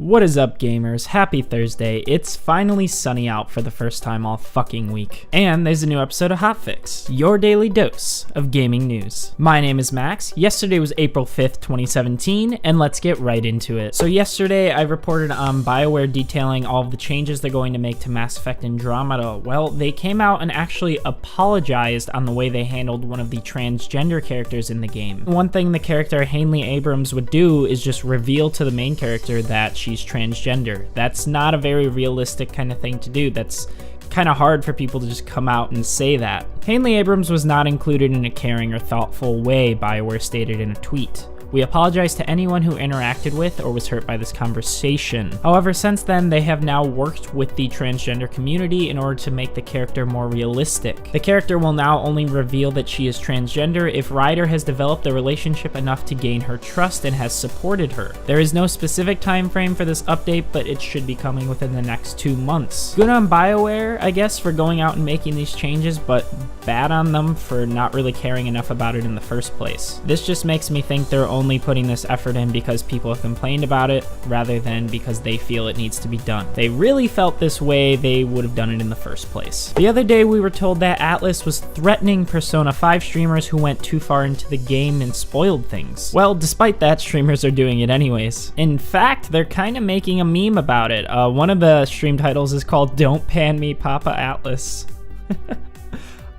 What is up, gamers? Happy Thursday. It's finally sunny out for the first time all fucking week. And there's a new episode of Hotfix, your daily dose of gaming news. My name is Max. Yesterday was April 5th, 2017, and let's get right into it. So yesterday I reported on Bioware detailing all of the changes they're going to make to Mass Effect Andromeda. Well, they came out and actually apologized on the way they handled one of the transgender characters in the game. One thing the character Hanley Abrams would do is just reveal to the main character that she's transgender. That's not a very realistic kind of thing to do. That's kind of hard for people to just come out and say that. Hanley Abrams was not included in a caring or thoughtful way, Bioware stated in a tweet. We apologize to anyone who interacted with or was hurt by this conversation. However, since then, they have now worked with the transgender community in order to make the character more realistic. The character will now only reveal that she is transgender if Ryder has developed a relationship enough to gain her trust and has supported her. There is no specific time frame for this update, but it should be coming within the next 2 months. Good on Bioware, I guess, for going out and making these changes, but bad on them for not really caring enough about it in the first place. This just makes me think they're only putting this effort in because people have complained about it rather than because they feel it needs to be done. If they really felt this way, they would have done it in the first place. The other day we were told that Atlus was threatening Persona 5 streamers who went too far into the game and spoiled things. Well, despite that, streamers are doing it anyways. In fact, they're kind of making a meme about it. One of the stream titles is called "Don't Pan Me, Papa Atlus."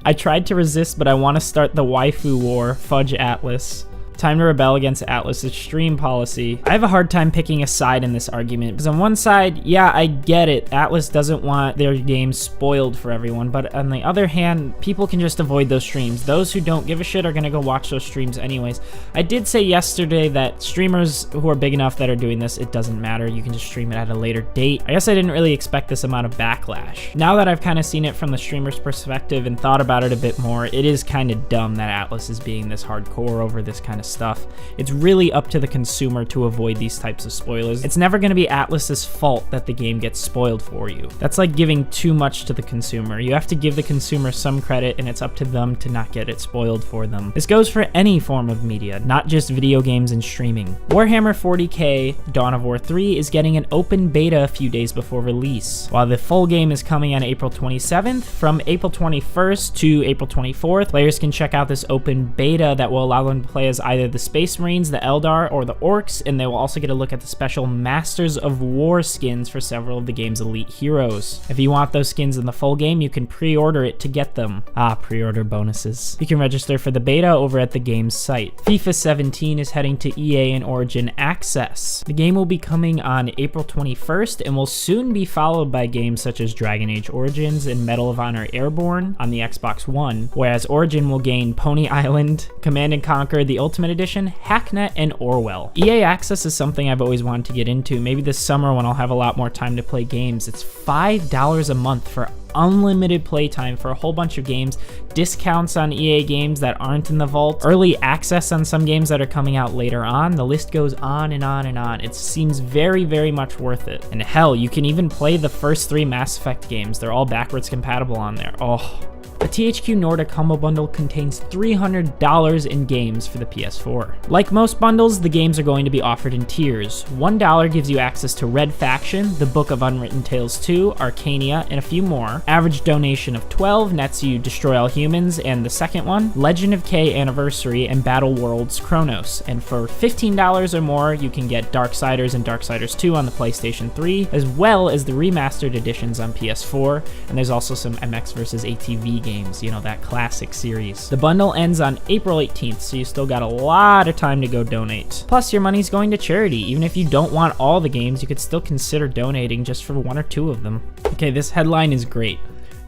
I tried to resist, but I want to start the waifu war. Fudge Atlus. Time to rebel against Atlus's stream policy. I have a hard time picking a side in this argument, because on one side, yeah, I get it. Atlus doesn't want their games spoiled for everyone, but on the other hand, people can just avoid those streams. Those who don't give a shit are gonna go watch those streams anyways. I did say yesterday that streamers who are big enough that are doing this, it doesn't matter. You can just stream it at a later date. I guess I didn't really expect this amount of backlash. Now that I've kind of seen it from the streamer's perspective and thought about it a bit more, it is kind of dumb that Atlus is being this hardcore over this kind of stuff. It's really up to the consumer to avoid these types of spoilers. It's never going to be Atlus's fault that the game gets spoiled for you. That's like giving too much to the consumer. You have to give the consumer some credit, and it's up to them to not get it spoiled for them. This goes for any form of media, not just video games and streaming. Warhammer 40k Dawn of War 3 is getting an open beta a few days before release. While the full game is coming on April 27th, from April 21st to April 24th, players can check out this open beta that will allow them to play as either the Space Marines, the Eldar, or the Orcs, and they will also get a look at the special Masters of War skins for several of the game's elite heroes. If you want those skins in the full game, you can pre-order it to get them. Pre-order bonuses. You can register for the beta over at the game's site. FIFA 17 is heading to EA and Origin Access. The game will be coming on April 21st and will soon be followed by games such as Dragon Age Origins and Medal of Honor Airborne on the Xbox One, whereas Origin will gain Pony Island, Command & Conquer, the Ultimate Edition, Hacknet, and Orwell. EA Access is something I've always wanted to get into, maybe this summer when I'll have a lot more time to play games. It's $5 a month for unlimited playtime for a whole bunch of games, discounts on EA games that aren't in the vault, early access on some games that are coming out later on. The list goes on and on and on. It seems very, very much worth it. And hell, you can even play the first 3 Mass Effect games. They're all backwards compatible on there. Oh. The THQ Nordic Humble Bundle contains $300 in games for the PS4. Like most bundles, the games are going to be offered in tiers. $1 gives you access to Red Faction, The Book of Unwritten Tales 2, Arcania, and a few more. Average donation of $12 nets you Destroy All Humans and the second one, Legend of K Anniversary and Battle Worlds Chronos. And for $15 or more, you can get Darksiders and Darksiders 2 on the PlayStation 3, as well as the remastered editions on PS4, and there's also some MX vs. ATV games. You know, that classic series. The bundle ends on April 18th, so you still got a lot of time to go donate. Plus, your money's going to charity. Even if you don't want all the games, you could still consider donating just for 1 or 2 of them. Okay, this headline is great.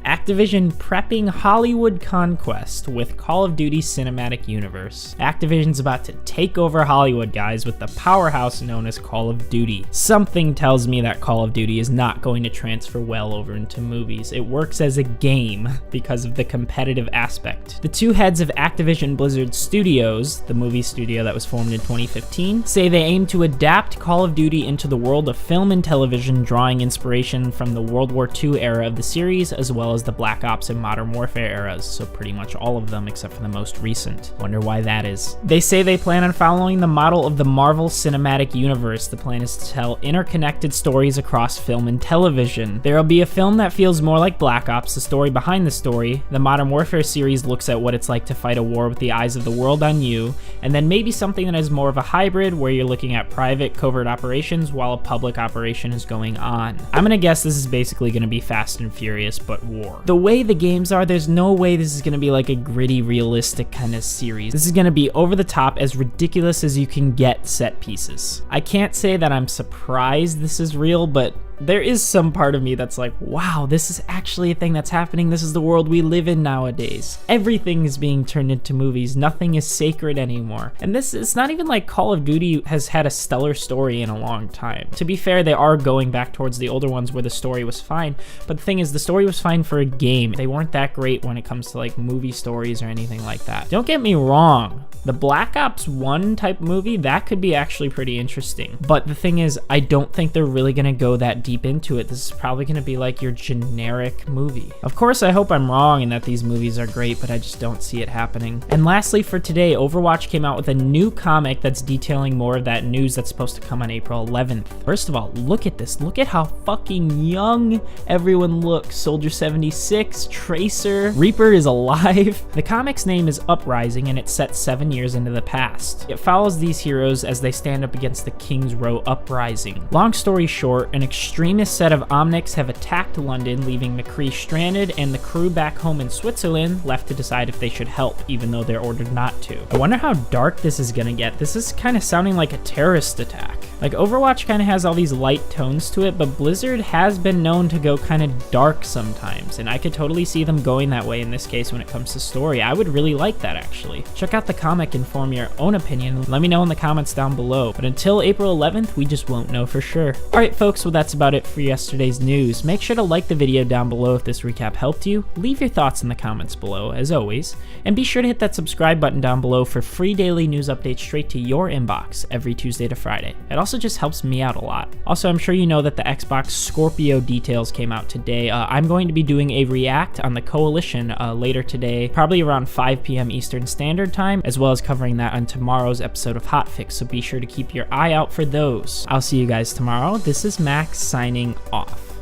Activision prepping Hollywood conquest with Call of Duty Cinematic Universe. Activision's about to take over Hollywood, guys, with the powerhouse known as Call of Duty. Something tells me that Call of Duty is not going to transfer well over into movies. It works as a game because of the competitive aspect. The two heads of Activision Blizzard Studios, the movie studio that was formed in 2015, say they aim to adapt Call of Duty into the world of film and television, drawing inspiration from the World War II era of the series as well as the Black Ops and Modern Warfare eras, so pretty much all of them except for the most recent. Wonder why that is. They say they plan on following the model of the Marvel Cinematic Universe. The plan is to tell interconnected stories across film and television. There will be a film that feels more like Black Ops, the story behind the story. The Modern Warfare series looks at what it's like to fight a war with the eyes of the world on you, and then maybe something that is more of a hybrid where you're looking at private covert operations while a public operation is going on. I'm gonna guess this is basically gonna be Fast and Furious but war. The way the games are, there's no way this is gonna be like a gritty, realistic kind of series. This is gonna be over the top, as ridiculous as you can get set pieces. I can't say that I'm surprised this is real, but there is some part of me that's like, wow, this is actually a thing that's happening. This is the world we live in nowadays. Everything is being turned into movies. Nothing is sacred anymore. And it's not even like Call of Duty has had a stellar story in a long time. To be fair, they are going back towards the older ones where the story was fine. But the thing is, the story was fine for a game. They weren't that great when it comes to like movie stories or anything like that. Don't get me wrong. The Black Ops 1 type movie, that could be actually pretty interesting. But the thing is, I don't think they're really gonna go that deep into it. This is probably gonna be like your generic movie. Of course, I hope I'm wrong and that these movies are great, but I just don't see it happening. And lastly for today, Overwatch came out with a new comic that's detailing more of that news that's supposed to come on April 11th. First of all, look at this. Look at how fucking young everyone looks. Soldier 76, Tracer, Reaper is alive. The comic's name is Uprising, and it's set 7 years into the past. It follows these heroes as they stand up against the King's Row uprising. Long story short, an extremist set of Omnics have attacked London, leaving McCree stranded and the crew back home in Switzerland left to decide if they should help, even though they're ordered not to. I wonder how dark this is gonna get. This is kind of sounding like a terrorist attack. Like, Overwatch kind of has all these light tones to it, but Blizzard has been known to go kind of dark sometimes, and I could totally see them going that way in this case when it comes to story. I would really like that, actually. Check out the comic and form your own opinion. Let me know in the comments down below. But until April 11th, we just won't know for sure. Alright folks, well that's about it for yesterday's news. Make sure to like the video down below if this recap helped you. Leave your thoughts in the comments below, as always. And be sure to hit that subscribe button down below for free daily news updates straight to your inbox every Tuesday to Friday. It also just helps me out a lot. Also, I'm sure you know that the Xbox Scorpio details came out today. I'm going to be doing a react on the Coalition later today, probably around 5 p.m. Eastern Standard Time, as well as covering that on tomorrow's episode of Hotfix, so be sure to keep your eye out for those. I'll see you guys tomorrow. This is Max signing off.